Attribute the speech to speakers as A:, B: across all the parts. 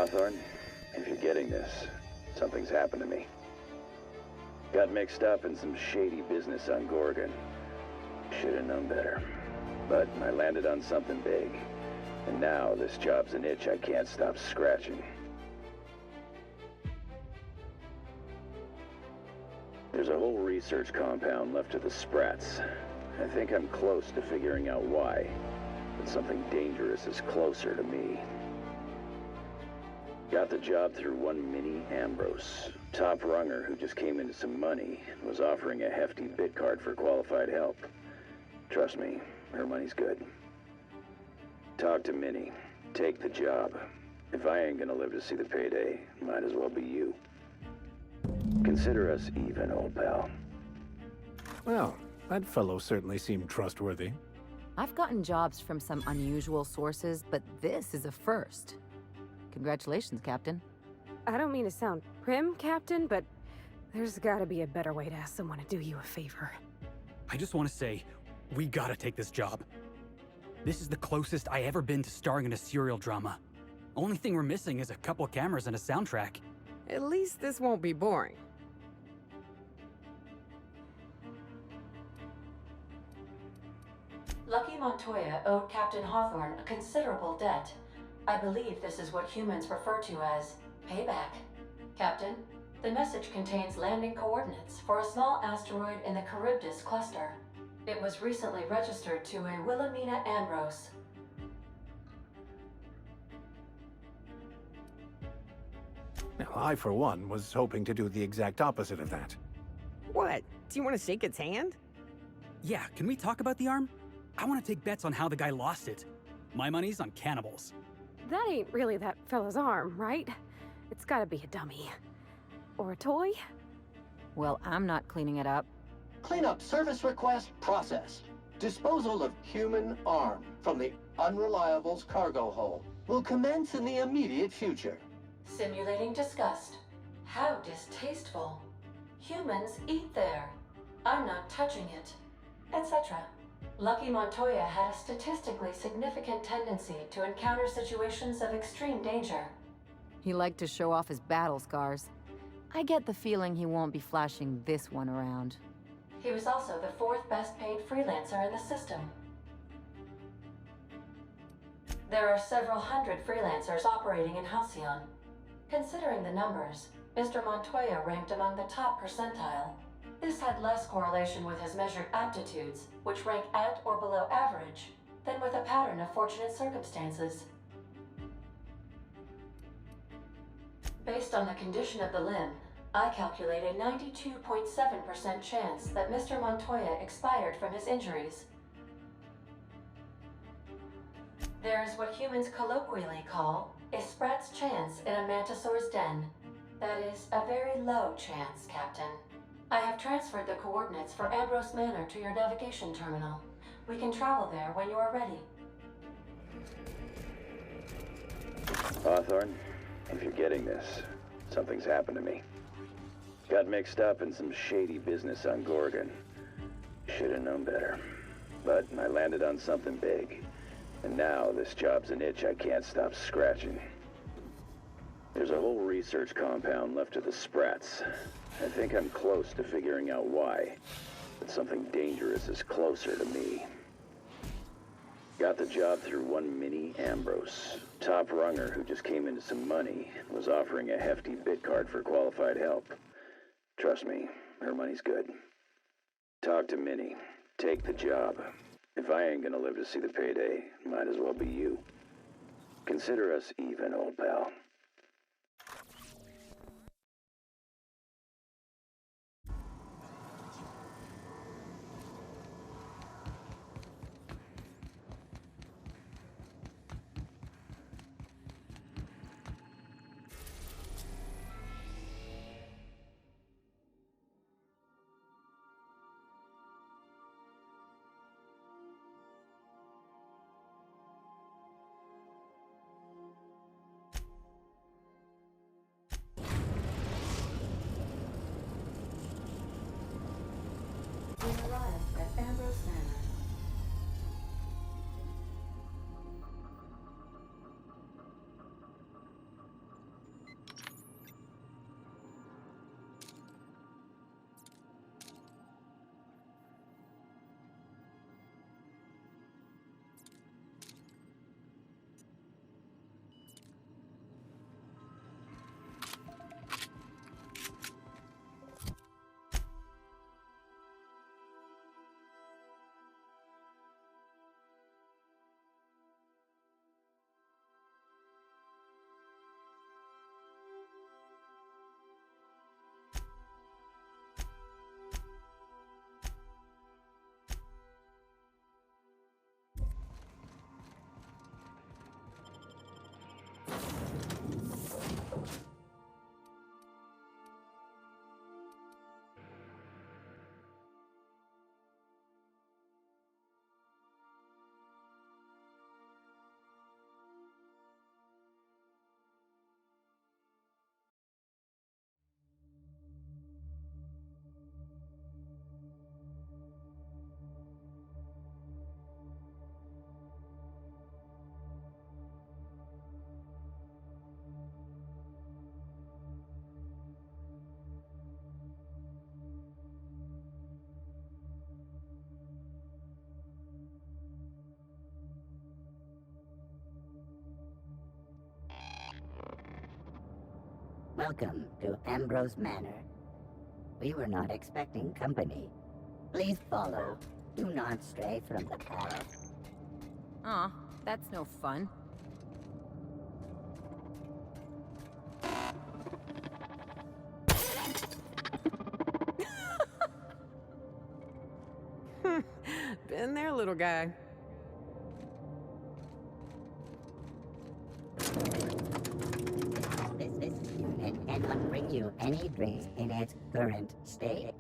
A: Hawthorne, if you're getting this, something's happened to me. Got mixed up in some shady business on Gorgon. Should have known better. But I landed on something big. And now this job's an itch I can't stop scratching. There's a whole research compound left of the Sprats. I think I'm close to figuring out why. But something dangerous is closer to me. Got the job through one Minnie Ambrose, top runger who just came into some money and was offering a hefty bid card for qualified help. Trust me, her money's good. Talk to Minnie. Take the job. If I ain't gonna live to see the payday, might as well be you. Consider us even, old pal.
B: Well, that fellow certainly seemed trustworthy.
C: I've gotten jobs from some unusual sources, but this is a first. Congratulations, Captain.
D: I don't mean to sound prim, Captain, but there's gotta be a better way to ask someone to do you a favor.
E: I just want to say, we gotta take this job. This is the closest I ever been to starring in a serial drama. Only thing we're missing is a couple cameras and a soundtrack.
F: At least this won't be boring.
G: Lucky Montoya owed Captain Hawthorne a considerable debt. I believe this is what humans refer to as payback. Captain, the message contains landing coordinates for a small asteroid in the Charybdis cluster. It was recently registered to a Wilhelmina Ambrose.
B: Now, I, for one, was hoping to do the exact opposite of that.
F: What? Do you want to shake its hand?
E: Yeah, can we talk about the arm? I want to take bets on how the guy lost it. My money's on cannibals.
D: That ain't really that fella's arm, right? It's gotta be a dummy. Or a toy?
C: Well, I'm not cleaning it up.
H: Cleanup service request processed. Disposal of human arm from the Unreliable's cargo hold will commence in the immediate future.
G: Simulating disgust. How distasteful. Humans eat there. I'm not touching it. Etc. Lucky Montoya had a statistically significant tendency to encounter situations of extreme danger.
C: He liked to show off his battle scars. I get the feeling he won't be flashing this one around.
G: He was also the fourth best paid freelancer in the system. There are several hundred freelancers operating in Halcyon. Considering the numbers, Mr. Montoya ranked among the top percentile. This had less correlation with his measured aptitudes, which rank at or below average, than with a pattern of fortunate circumstances. Based on the condition of the limb, I calculate a 92.7% chance that Mr. Montoya expired from his injuries. There is what humans colloquially call a sprat's chance in a mantisaur's den. That is a very low chance, Captain. I have transferred the coordinates for Ambrose Manor to your navigation terminal. We can travel there when you are ready.
A: Hawthorne, if you're getting this, something's happened to me. Got mixed up in some shady business on Gorgon. Should have known better. But I landed on something big. And now this job's an itch I can't stop scratching. There's a whole research compound left of the Sprats. I think I'm close to figuring out why. But something dangerous is closer to me. Got the job through one Minnie Ambrose, top runger who just came into some money and was offering a hefty bid card for qualified help. Trust me, her money's good. Talk to Minnie. Take the job. If I ain't gonna live to see the payday, might as well be you. Consider us even, old pal.
G: We arrived at Ambrose Manor.
I: Welcome to Ambrose Manor. We were not expecting company. Please follow. Do not stray from the path.
C: Aw, that's no fun.
F: Been there, little guy.
I: This unit cannot bring you any drinks in its current state.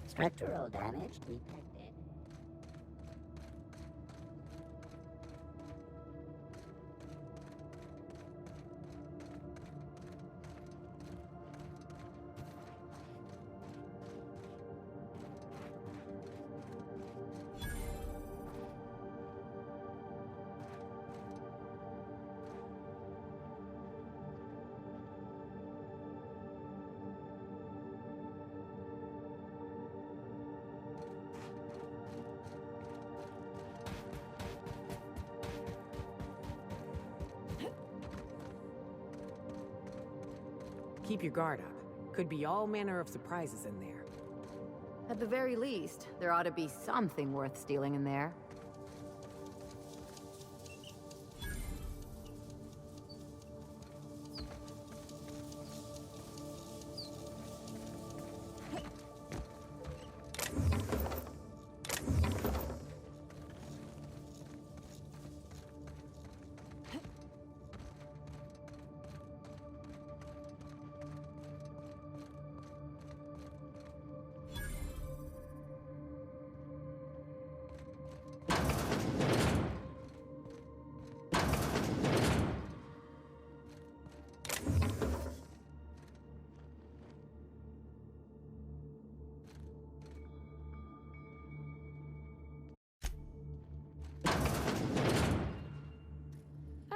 I: Structural damage detected.
F: Keep your guard up. Could be all manner of surprises in there.
C: At the very least, there ought to be something worth stealing in there.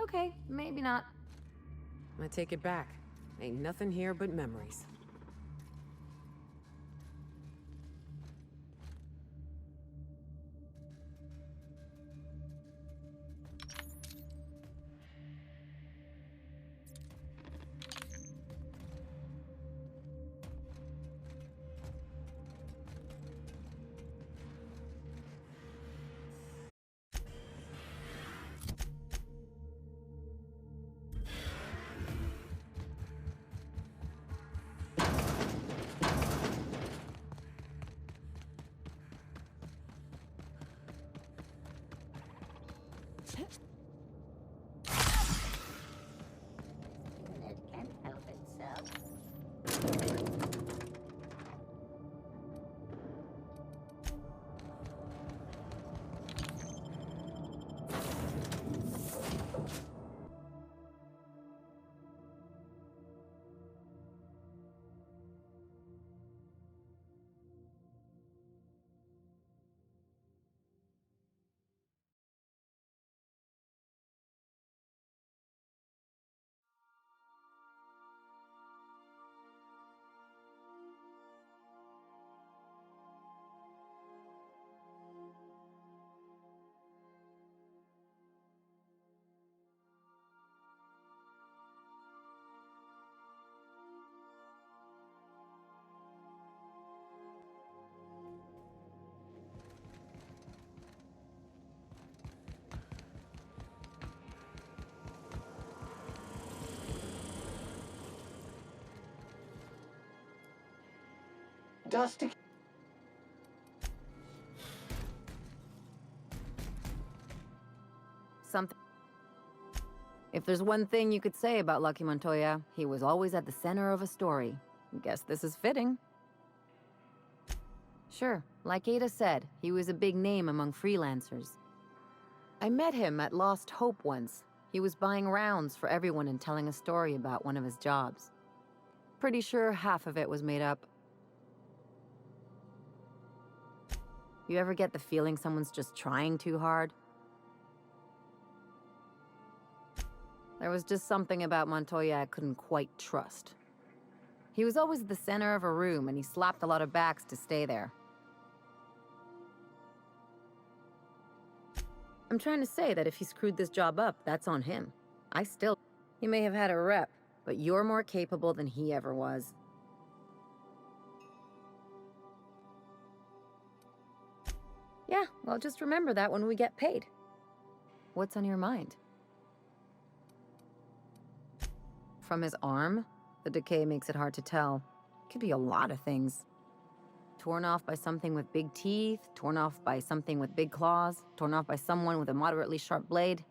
C: Okay, maybe not.
F: I take it back. Ain't nothing here but memories.
I: Unit can't help itself.
H: Dusty
C: Something. If there's one thing you could say about Lucky Montoya, he was always at the center of a story. Guess this is fitting. Sure, like Ada said, he was a big name among freelancers. I met him at Lost Hope once. He was buying rounds for everyone and telling a story about one of his jobs. Pretty sure half of it was made up. You ever get the feeling someone's just trying too hard? There was just something about Montoya I couldn't quite trust. He was always at the center of a room, and he slapped a lot of backs to stay there. I'm trying to say that if he screwed this job up, that's on him. He may have had a rep, but you're more capable than he ever was. Yeah, well, just remember that when we get paid. What's on your mind? From his arm? The decay makes it hard to tell. Could be a lot of things. Torn off by something with big teeth, torn off by something with big claws, torn off by someone with a moderately sharp blade.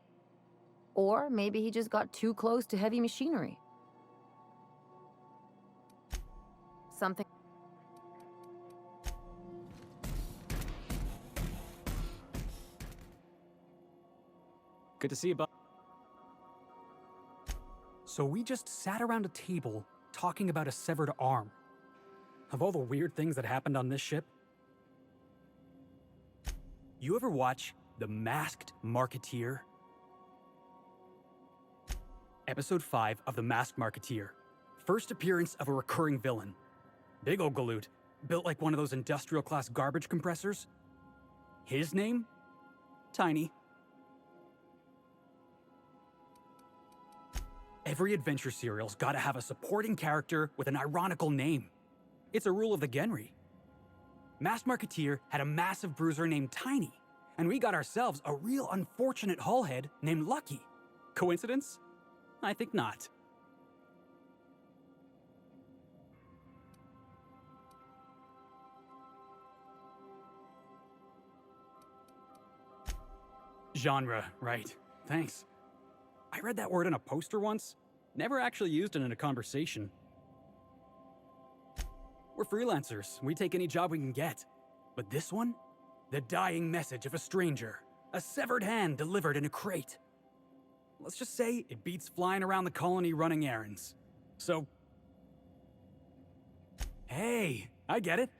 C: Or maybe he just got too close to heavy machinery. Something...
E: Good to see you, bud. So we just sat around a table talking about a severed arm. Of all the weird things that happened on this ship, you ever watch The Masked Marketeer? Episode 5 of The Masked Marketeer. First appearance of a recurring villain. Big ol' galoot, built like one of those industrial-class garbage compressors. His name? Tiny. Every adventure serial's gotta have a supporting character with an ironical name. It's a rule of the Genry. Masked Marketeer had a massive bruiser named Tiny, and we got ourselves a real unfortunate hullhead named Lucky. Coincidence? I think not. Genre, right. Thanks. I read that word on a poster once, never actually used it in a conversation. We're freelancers, we take any job we can get. But this one? The dying message of a stranger. A severed hand delivered in a crate. Let's just say it beats flying around the colony running errands. So... Hey, I get it.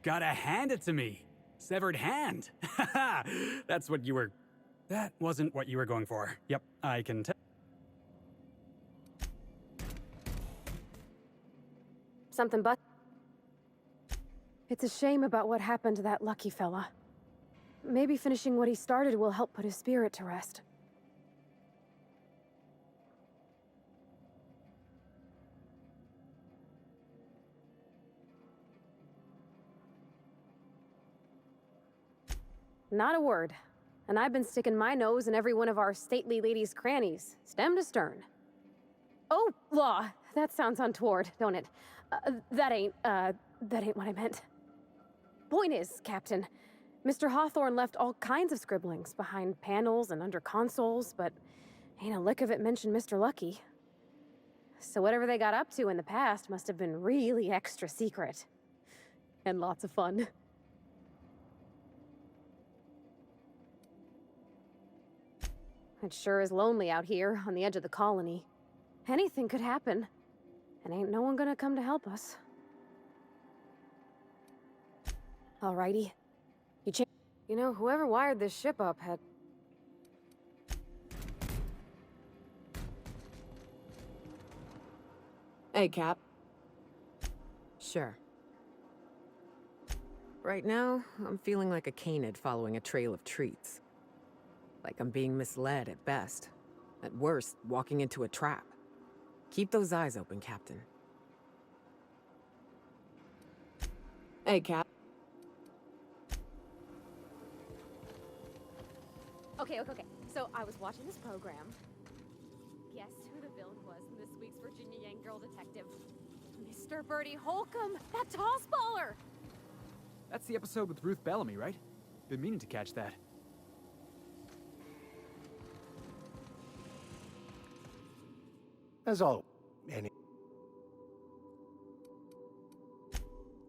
E: Gotta hand it to me. Severed hand. Haha, that's what you were... That wasn't what you were going for. Yep, I can tell.
D: Something but... It's a shame about what happened to that Lucky fella. Maybe finishing what he started will help put his spirit to rest. Not a word. And I've been sticking my nose in every one of our stately ladies' crannies, stem to stern. Oh, law! That sounds untoward, don't it? That ain't what I meant. Point is, Captain, Mr. Hawthorne left all kinds of scribblings behind panels and under consoles, but ain't a lick of it mentioned Mr. Lucky. So whatever they got up to in the past must have been really extra secret. And lots of fun. It sure is lonely out here on the edge of the colony. Anything could happen, and ain't no one gonna come to help us. Alrighty. You know, whoever wired this ship up had...
F: Hey, Cap. Sure. Right now, I'm feeling like a canid following a trail of treats. Like I'm being misled at best. At worst, walking into a trap. Keep those eyes open, Captain. Hey, Cap.
D: Okay. So I was watching this program. Guess who the villain was in this week's Virginia Yang Girl Detective? Mr. Bertie Holcomb, that toss baller!
J: That's the episode with Ruth Bellamy, right? Been meaning to catch that.
B: As all... any...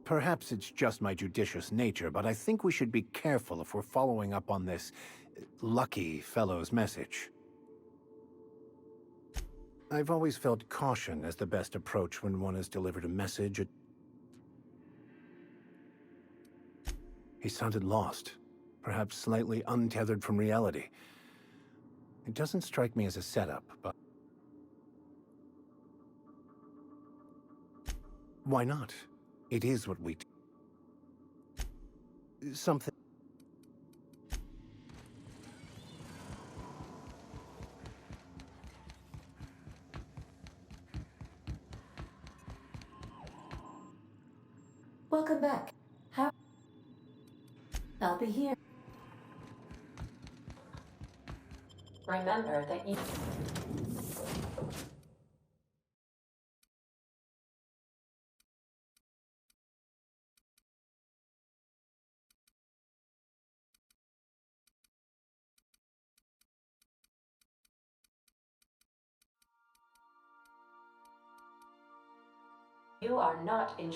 B: Perhaps it's just my judicious nature, but I think we should be careful if we're following up on this lucky fellow's message. I've always felt caution as the best approach when one has delivered a message. He sounded lost, perhaps slightly untethered from reality. It doesn't strike me as a setup, but... Why not? It is what we do. Something...
G: Welcome back. How? I'll be here. Remember that you... You are not in...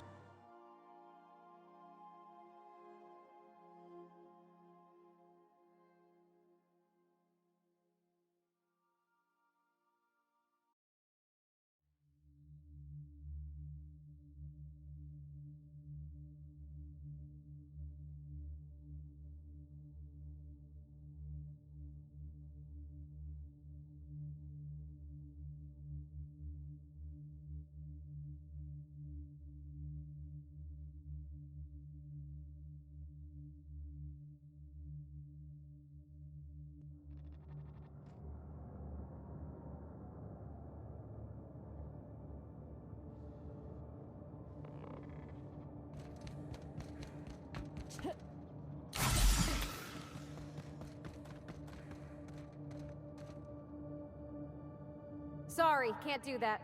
D: Sorry, can't do that.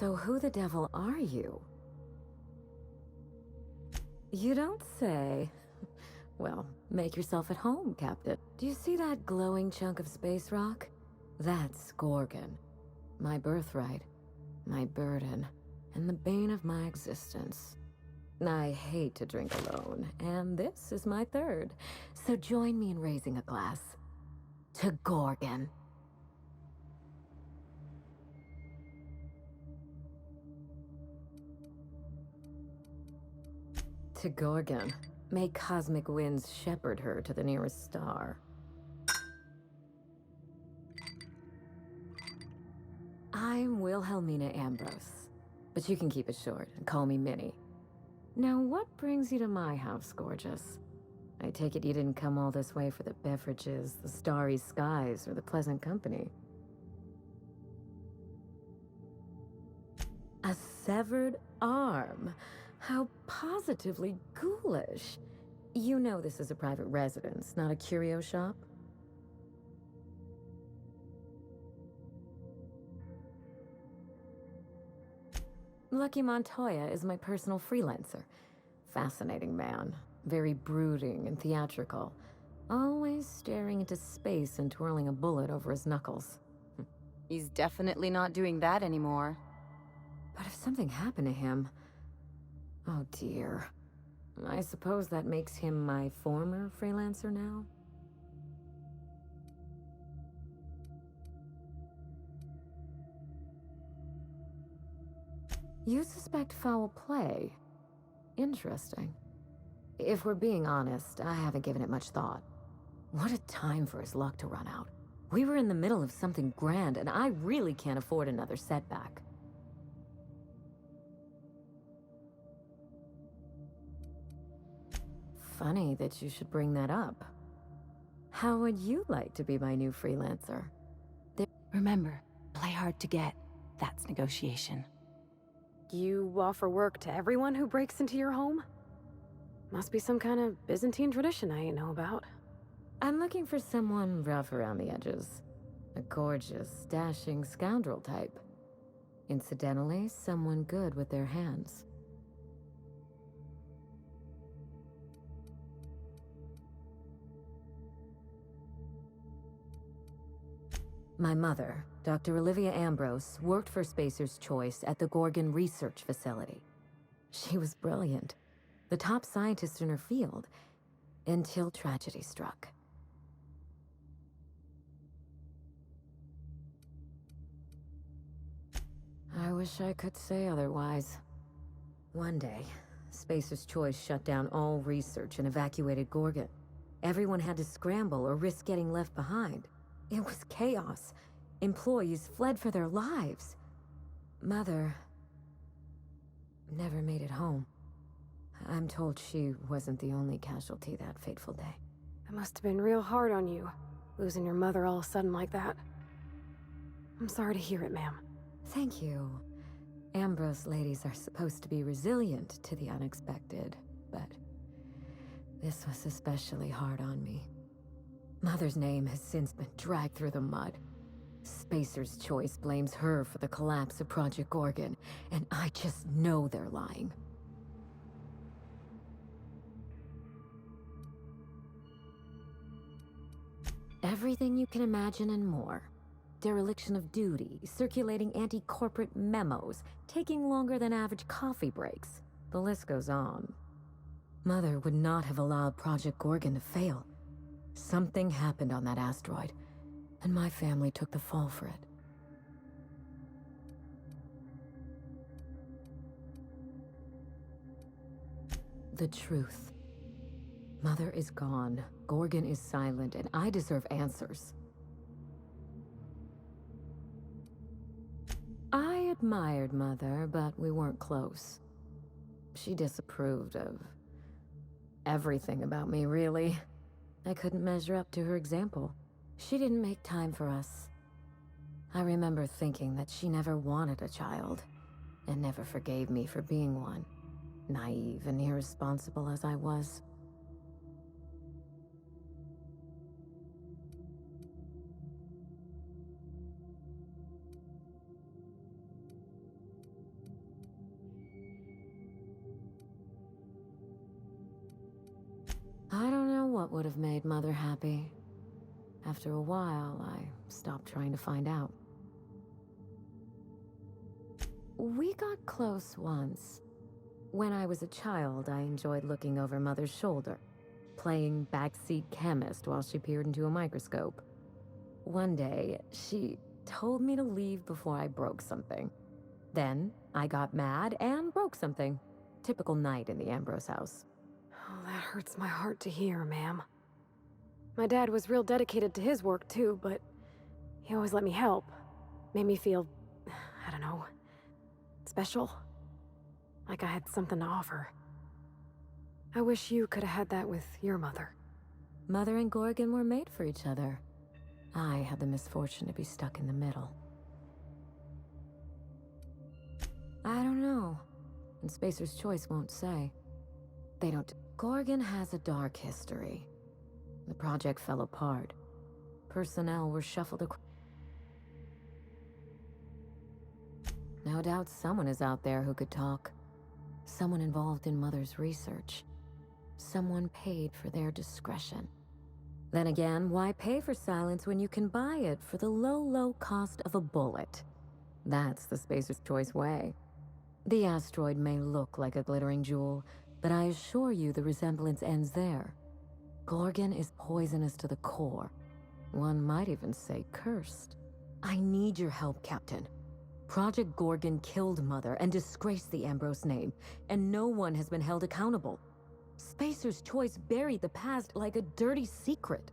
K: So who the devil are you? You don't say. Well, make yourself at home, Captain. Do you see that glowing chunk of space rock? That's Gorgon. My birthright, my burden, and the bane of my existence. I hate to drink alone, and this is my third. So join me in raising a glass. To Gorgon. To Gorgon. May cosmic winds shepherd her to the nearest star. I'm Wilhelmina Ambrose, but you can keep it short and call me Minnie. Now, what brings you to my house, gorgeous? I take it you didn't come all this way for the beverages, the starry skies, or the pleasant company. A severed arm? How positively ghoulish. You know this is a private residence, not a curio shop? Lucky Montoya is my personal freelancer. Fascinating man. Very brooding and theatrical. Always staring into space and twirling a bullet over his knuckles.
C: He's definitely not doing that anymore.
K: But if something happened to him... Oh dear. I suppose that makes him my former freelancer now? You suspect foul play? Interesting. If we're being honest, I haven't given it much thought. What a time for his luck to run out. We were in the middle of something grand, and I really can't afford another setback. Funny that you should bring that up. How would you like to be my new freelancer?
L: Remember, play hard to get. That's negotiation.
D: You offer work to everyone who breaks into your home? Must be some kind of Byzantine tradition I ain't know about.
K: I'm looking for someone rough around the edges. A gorgeous, dashing scoundrel type. Incidentally, someone good with their hands. My mother, Dr. Olivia Ambrose, worked for Spacer's Choice at the Gorgon Research Facility. She was brilliant, the top scientist in her field, until tragedy struck. I wish I could say otherwise. One day, Spacer's Choice shut down all research and evacuated Gorgon. Everyone had to scramble or risk getting left behind. It was chaos. Employees fled for their lives. Mother never made it home. I'm told she wasn't the only casualty that fateful day.
D: That must have been real hard on you, losing your mother all of a sudden like that. I'm sorry to hear it, ma'am.
K: Thank you. Ambrose ladies are supposed to be resilient to the unexpected, but this was especially hard on me. Mother's name has since been dragged through the mud. Spacer's Choice blames her for the collapse of Project Gorgon, and I just know they're lying. Everything you can imagine and more. Dereliction of duty, circulating anti-corporate memos, taking longer than average coffee breaks. The list goes on. Mother would not have allowed Project Gorgon to fail. Something happened on that asteroid, and my family took the fall for it. The truth. Mother is gone, Gorgon is silent, and I deserve answers. I admired Mother, but we weren't close. She disapproved of everything about me, really. I couldn't measure up to her example. She didn't make time for us. I remember thinking that she never wanted a child, and never forgave me for being one, naive and irresponsible as I was. what would have made Mother happy. After a while, I stopped trying to find out. We got close once. When I was a child, I enjoyed looking over Mother's shoulder, playing backseat chemist while she peered into a microscope. One day, she told me to leave before I broke something. Then, I got mad and broke something. Typical night in the Ambrose house.
D: Oh, that hurts my heart to hear, ma'am. My dad was real dedicated to his work, too, but he always let me help. Made me feel, I don't know, special. Like I had something to offer. I wish you could have had that with your mother.
K: Mother and Gorgon were made for each other. I had the misfortune to be stuck in the middle. I don't know. And Spacer's Choice won't say. They don't. Gorgon has a dark history. The project fell apart. Personnel were shuffled across. No doubt someone is out there who could talk. Someone involved in Mother's research. Someone paid for their discretion. Then again, why pay for silence when you can buy it for the low cost of a bullet? That's the Spacer's Choice way. The asteroid may look like a glittering jewel, but I assure you the resemblance ends there. Gorgon is poisonous to the core. One might even say cursed. I need your help, Captain. Project Gorgon killed Mother and disgraced the Ambrose name, and no one has been held accountable. Spacer's Choice buried the past like a dirty secret.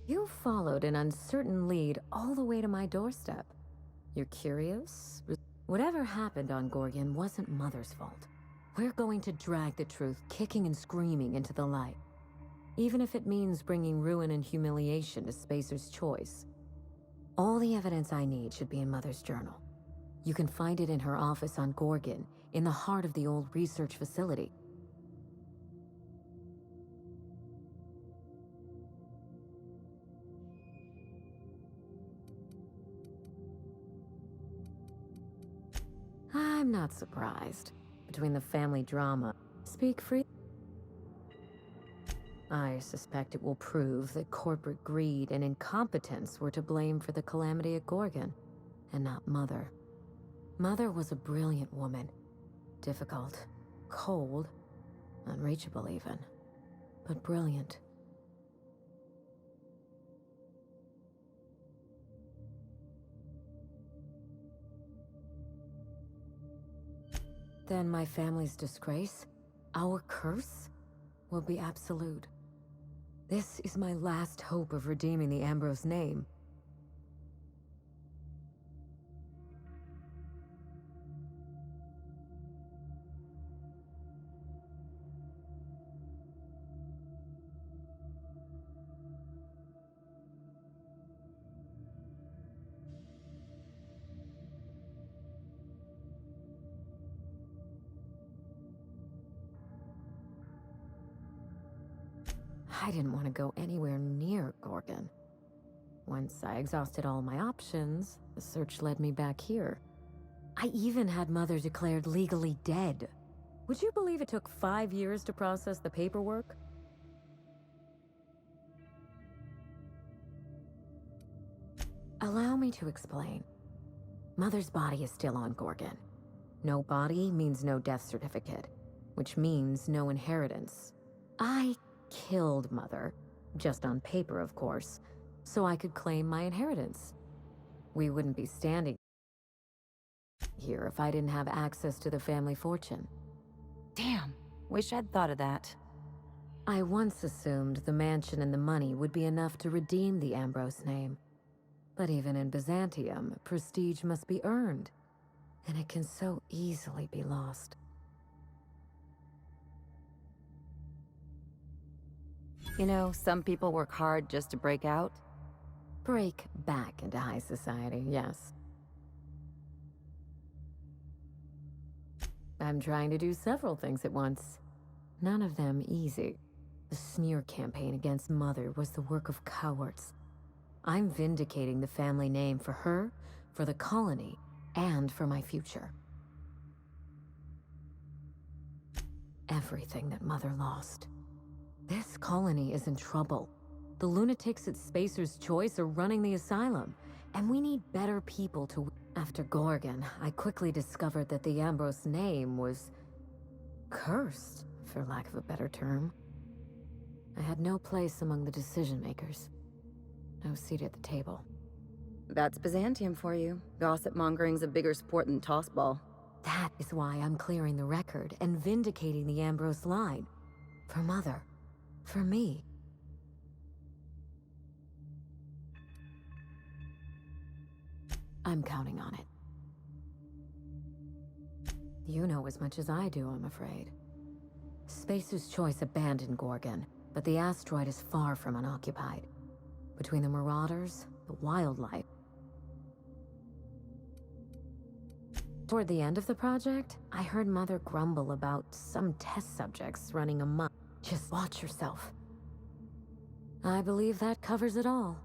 K: You followed an uncertain lead all the way to my doorstep. You're curious? Whatever happened on Gorgon wasn't Mother's fault. We're going to drag the truth kicking and screaming into the light. Even if it means bringing ruin and humiliation to Spacer's Choice. All the evidence I need should be in Mother's journal. You can find it in her office on Gorgon, in the heart of the old research facility. I'm not surprised. Between the family drama, speak free. I suspect it will prove that corporate greed and incompetence were to blame for the calamity at Gorgon, and not Mother. Mother was a brilliant woman. Difficult, cold, unreachable even, but brilliant. Then my family's disgrace, our curse, will be absolute. This is my last hope of redeeming the Ambrose name. I didn't want to go anywhere near Gorgon. Once I exhausted all my options, the search led me back here. I even had Mother declared legally dead. Would you believe it took 5 years to process the paperwork? Allow me to explain. Mother's body is still on Gorgon. No body means no death certificate, which means no inheritance. I killed Mother, just on paper, of course, so I could claim my inheritance. We wouldn't be standing here if I didn't have access to the family fortune.
L: Damn, wish I'd thought of that.
K: I once assumed the mansion and the money would be enough to redeem the Ambrose name. But even in Byzantium, prestige must be earned, and it can so easily be lost.
C: You know, some people work hard just to break out.
K: Break back into high society, yes. I'm trying to do several things at once. None of them easy. The smear campaign against Mother was the work of cowards. I'm vindicating the family name for her, for the colony, and for my future. Everything that Mother lost. This colony is in trouble. The lunatics at Spacer's Choice are running the asylum, and we need better people to... After Gorgon, I quickly discovered that the Ambrose name was... cursed, for lack of a better term. I had no place among the decision-makers. No seat at the table.
C: That's Byzantium for you. Gossip-mongering's a bigger sport than tossball.
K: That is why I'm clearing the record and vindicating the Ambrose line. For Mother. For me. I'm counting on it. You know as much as I do, I'm afraid. Spacer's Choice abandoned Gorgon, but the asteroid is far from unoccupied. Between the marauders, the wildlife... Toward the end of the project, I heard Mother grumble about some test subjects running amok. Just watch yourself. I believe that covers it all.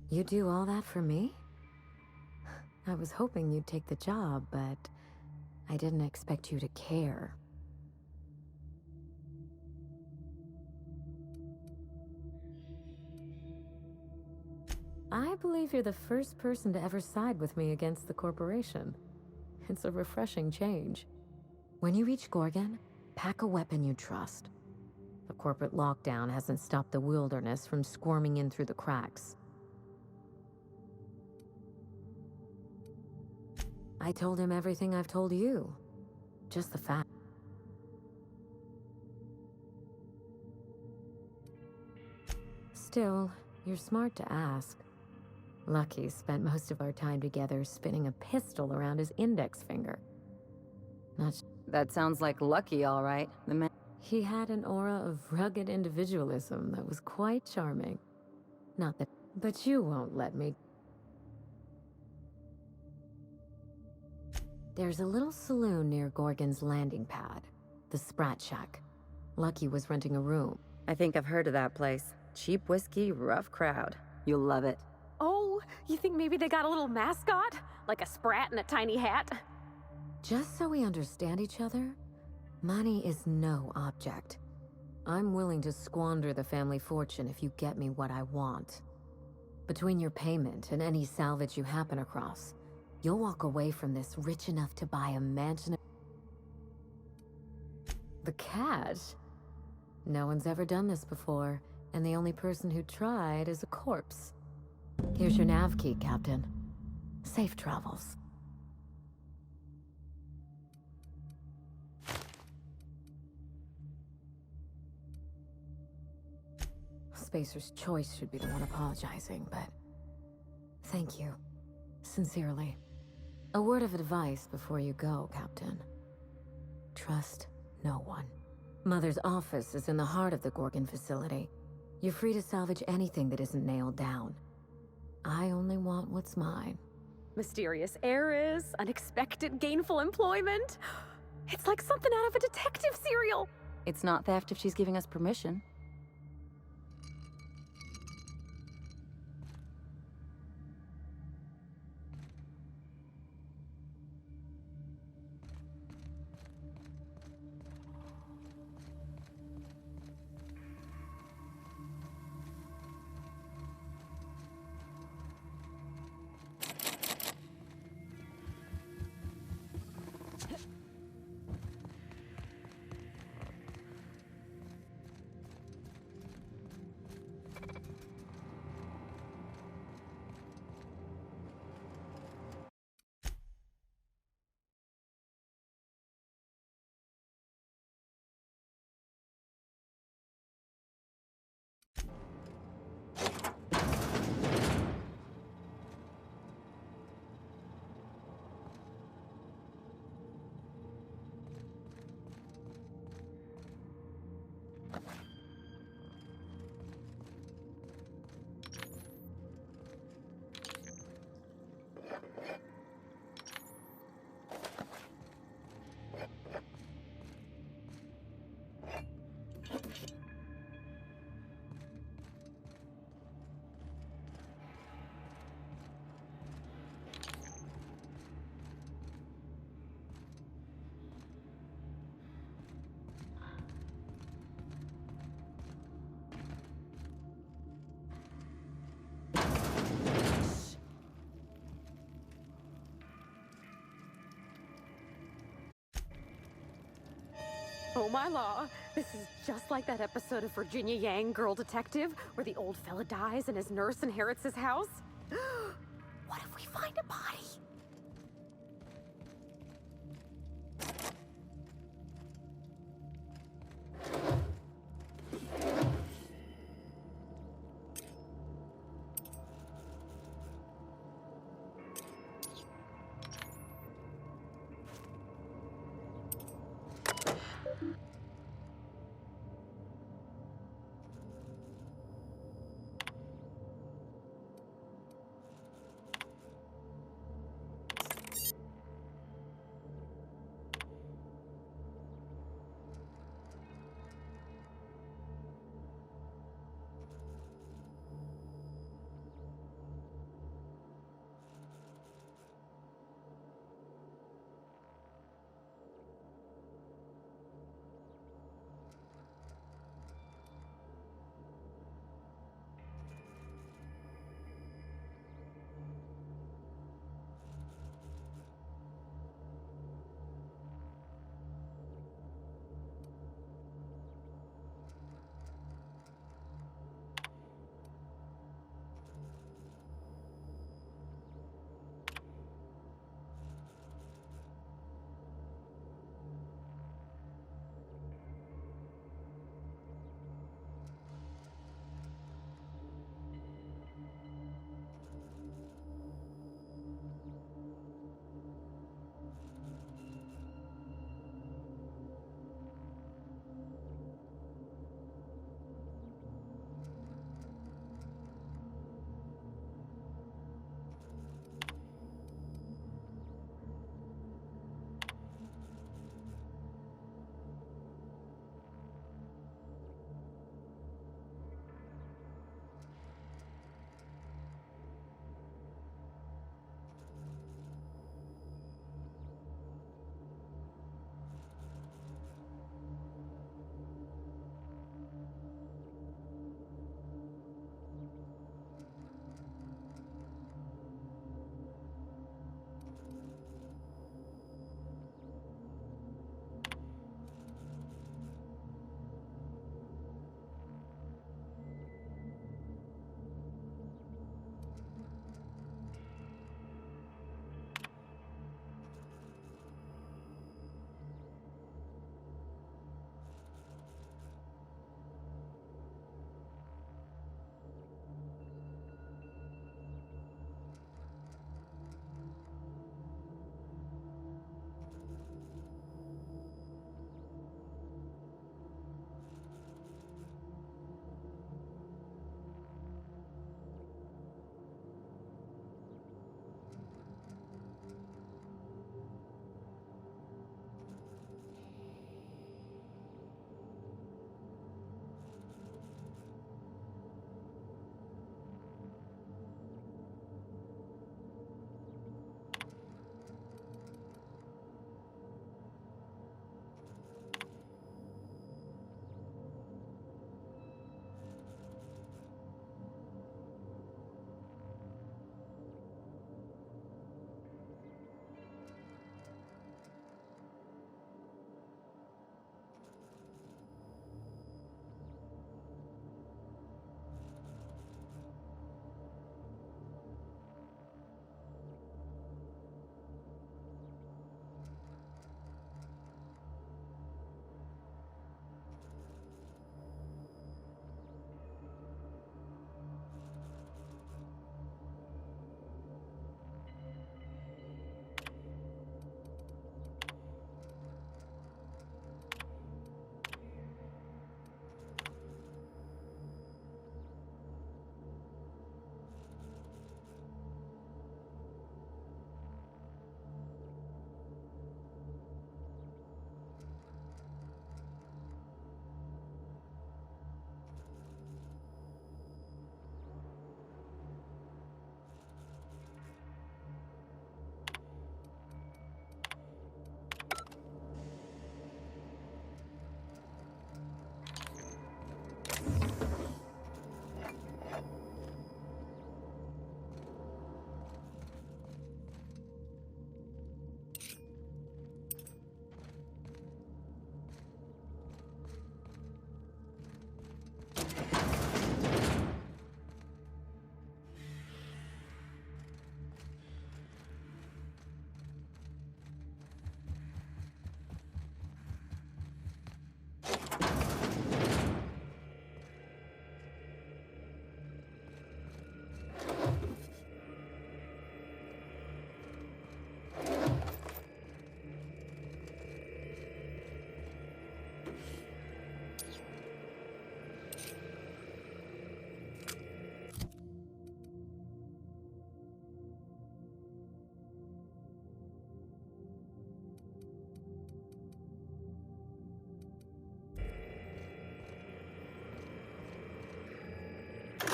K: You do all that for me? I was hoping you'd take the job, but I didn't expect you to care. I believe you're the first person to ever side with me against the corporation. It's a refreshing change. When you reach Gorgon, pack a weapon you trust. The corporate lockdown hasn't stopped the wilderness from squirming in through the cracks. I told him everything I've told you. Just the fact. Still, you're smart to ask. Lucky spent most of our time together spinning a pistol around his index finger.
C: That sounds like Lucky, all right. The man...
K: He had an aura of rugged individualism that was quite charming. Not that... But you won't let me... There's a little saloon near Gorgon's landing pad. The Sprat Shack. Lucky was renting a room.
C: I think I've heard of that place. Cheap whiskey, rough crowd. You'll love it.
D: Oh, you think maybe they got a little mascot? Like a sprat in a tiny hat?
K: Just so we understand each other, money is no object. I'm willing to squander the family fortune if you get me what I want. Between your payment and any salvage you happen across, you'll walk away from this rich enough to buy a mansion. The cash? No one's ever done this before, and the only person who tried is a corpse. Here's your nav key, Captain. Safe travels. Spacer's Choice should be the one apologizing, but... Thank you. Sincerely. A word of advice before you go, Captain. Trust no one. Mother's office is in the heart of the Gorgon facility. You're free to salvage anything that isn't nailed down. I only want what's mine.
D: Mysterious heiress, unexpected gainful employment. It's like something out of a detective serial.
C: It's not theft if she's giving us permission.
D: Oh my law, this is just like that episode of Virginia Yang, Girl Detective, where the old fella dies and his nurse inherits his house. What if we find a body?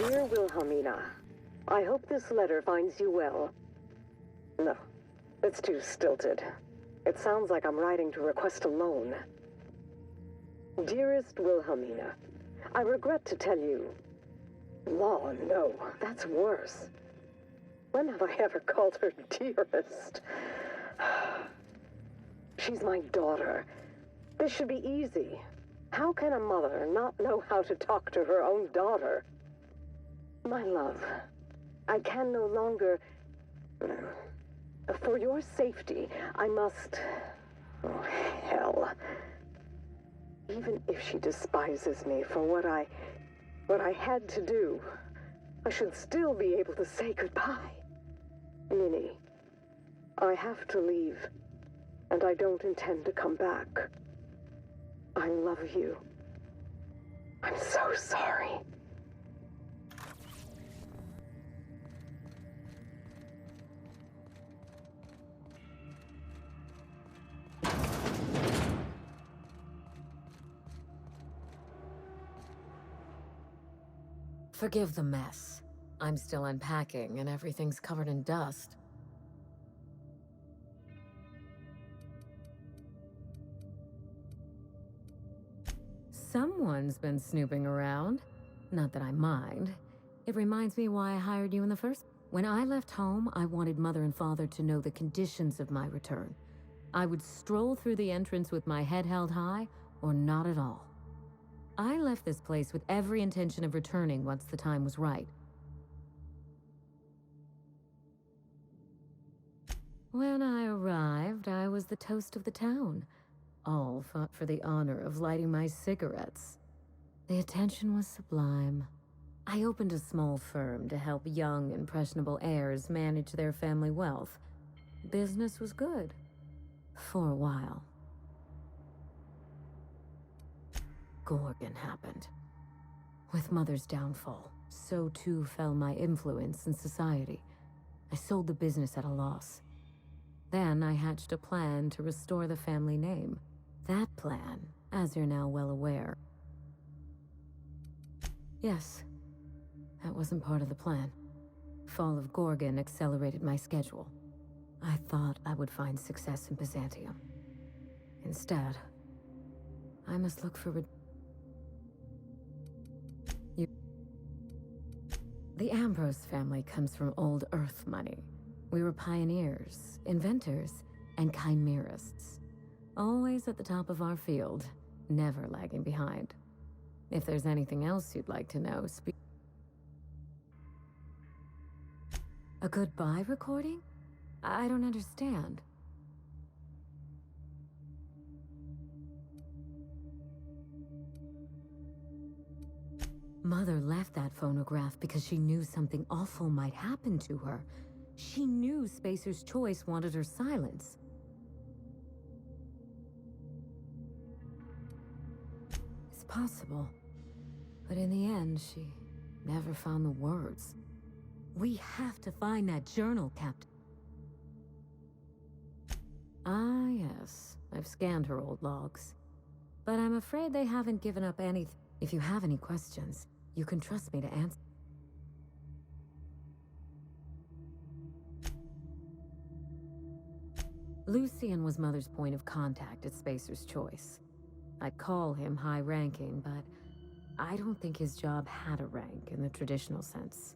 M: Dear Wilhelmina, I hope this letter finds you well. No, it's too stilted. It sounds like I'm writing to request a loan. Dearest Wilhelmina, I regret to tell you... Law, no, that's worse. When have I ever called her dearest? She's my daughter. This should be easy. How can a mother not know how to talk to her own daughter? My love, I can no longer... For your safety, I must... Oh, hell. Even if she despises me for what I had to do, I should still be able to say goodbye. Minnie, I have to leave, and I don't intend to come back. I love you. I'm so sorry.
K: Forgive the mess. I'm still unpacking, and everything's covered in dust. Someone's been snooping around. Not that I mind. It reminds me why I hired you in the first... When I left home, I wanted Mother and Father to know the conditions of my return. I would stroll through the entrance with my head held high, or not at all. I left this place with every intention of returning once the time was right. When I arrived, I was the toast of the town. All fought for the honor of lighting my cigarettes. The attention was sublime. I opened a small firm to help young, impressionable heirs manage their family wealth. Business was good. For a while. Gorgon happened. With Mother's downfall, so too fell my influence in society. I sold the business at a loss. Then I hatched a plan to restore the family name. That plan, as you're now well aware... Yes, that wasn't part of the plan. Fall of Gorgon accelerated my schedule. I thought I would find success in Byzantium. Instead, I must look for... The Ambrose family comes from old Earth money. We were pioneers, inventors, and chimerists. Always at the top of our field, never lagging behind. If there's anything else you'd like to know, speak... A goodbye recording? I don't understand. Mother left that phonograph because she knew something awful might happen to her. She knew Spacer's Choice wanted her silence. It's possible. But in the end, she never found the words. We have to find that journal, Captain. Ah, yes. I've scanned her old logs. But I'm afraid they haven't given up anything. If you have any questions, you can trust me to answer. Lucian was Mother's point of contact at Spacer's Choice. I'd call him high-ranking, but I don't think his job had a rank in the traditional sense.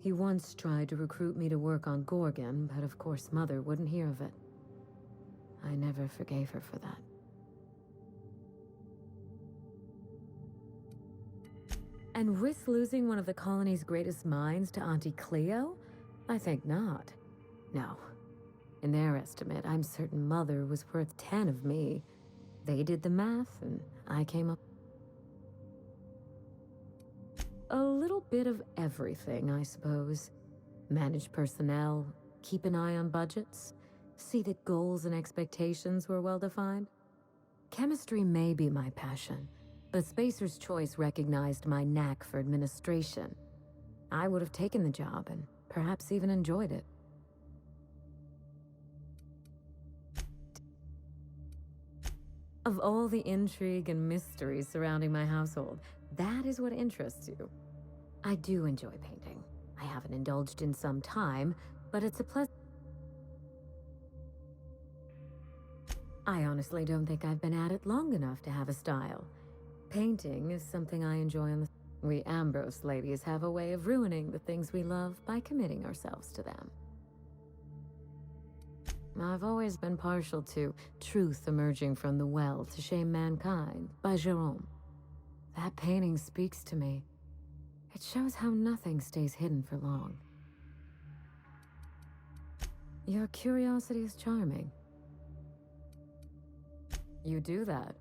K: He once tried to recruit me to work on Gorgon, but of course Mother wouldn't hear of it. I never forgave her for that. And risk losing one of the colony's greatest minds to Auntie Cleo? I think not. No. In their estimate, I'm certain Mother was worth 10 of me. They did the math, and I came up... A little bit of everything, I suppose. Manage personnel, keep an eye on budgets, see that goals and expectations were well defined. Chemistry may be my passion, but Spacer's Choice recognized my knack for administration. I would have taken the job and perhaps even enjoyed it. Of all the intrigue and mystery surrounding my household, that is what interests you. I do enjoy painting. I haven't indulged in some time, but it's a pleasant... I honestly don't think I've been at it long enough to have a style. Painting is something I enjoy on the... We Ambrose ladies have a way of ruining the things we love by committing ourselves to them. I've always been partial to Truth Emerging from the Well to Shame Mankind by Jerome. That painting speaks to me. It shows how nothing stays hidden for long. Your curiosity is charming. You do that.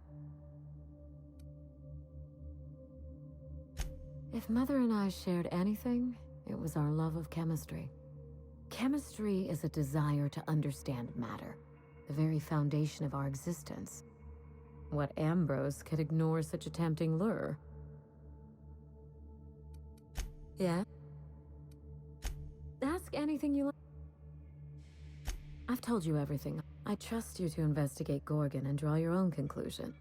K: If Mother and I shared anything, it was our love of chemistry. Chemistry is a desire to understand matter, the very foundation of our existence. What Ambrose could ignore such a tempting lure? Yeah? Ask anything you like. I've told you everything. I trust you to investigate Gorgon and draw your own conclusion.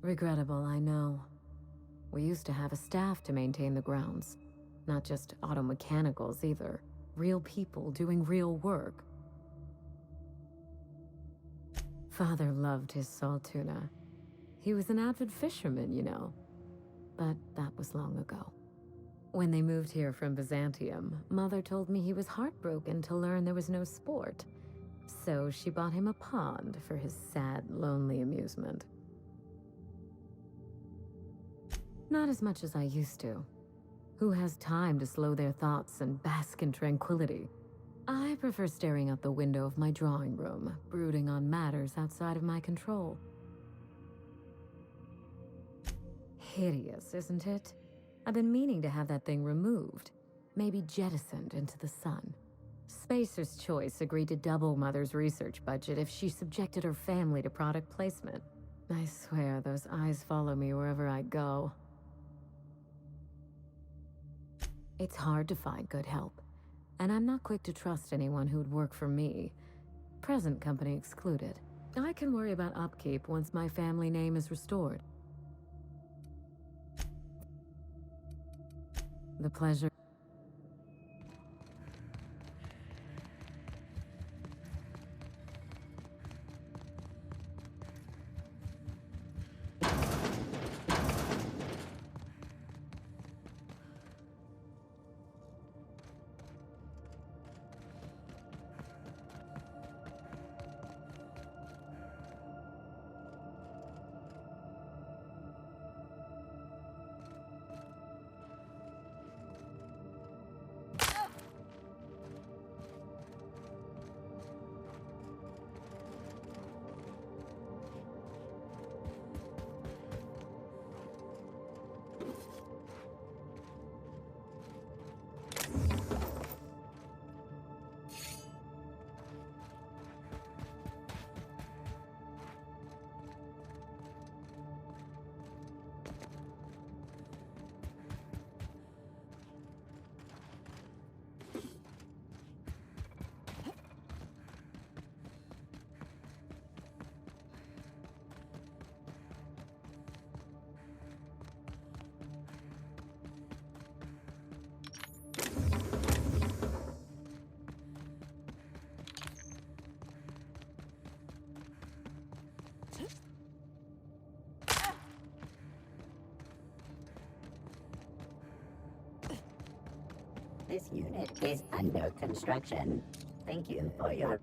K: Regrettable, I know. We used to have a staff to maintain the grounds. Not just auto mechanicals either. Real people doing real work. Father loved his salt tuna. He was an avid fisherman, you know. But that was long ago. When they moved here from Byzantium, Mother told me he was heartbroken to learn there was no sport. So she bought him a pond for his sad, lonely amusement. Not as much as I used to. Who has time to slow their thoughts and bask in tranquility? I prefer staring out the window of my drawing room, brooding on matters outside of my control. Hideous, isn't it? I've been meaning to have that thing removed, maybe jettisoned into the sun. Spacer's Choice agreed to double Mother's research budget if she subjected her family to product placement. I swear those eyes follow me wherever I go. It's hard to find good help, and I'm not quick to trust anyone who'd work for me. Present company excluded. I can worry about upkeep once my family name is restored. The pleasure.
I: This unit is under construction. Thank you for your...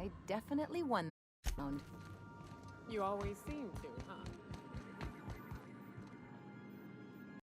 L: I definitely won that round.
F: You always seem to, huh?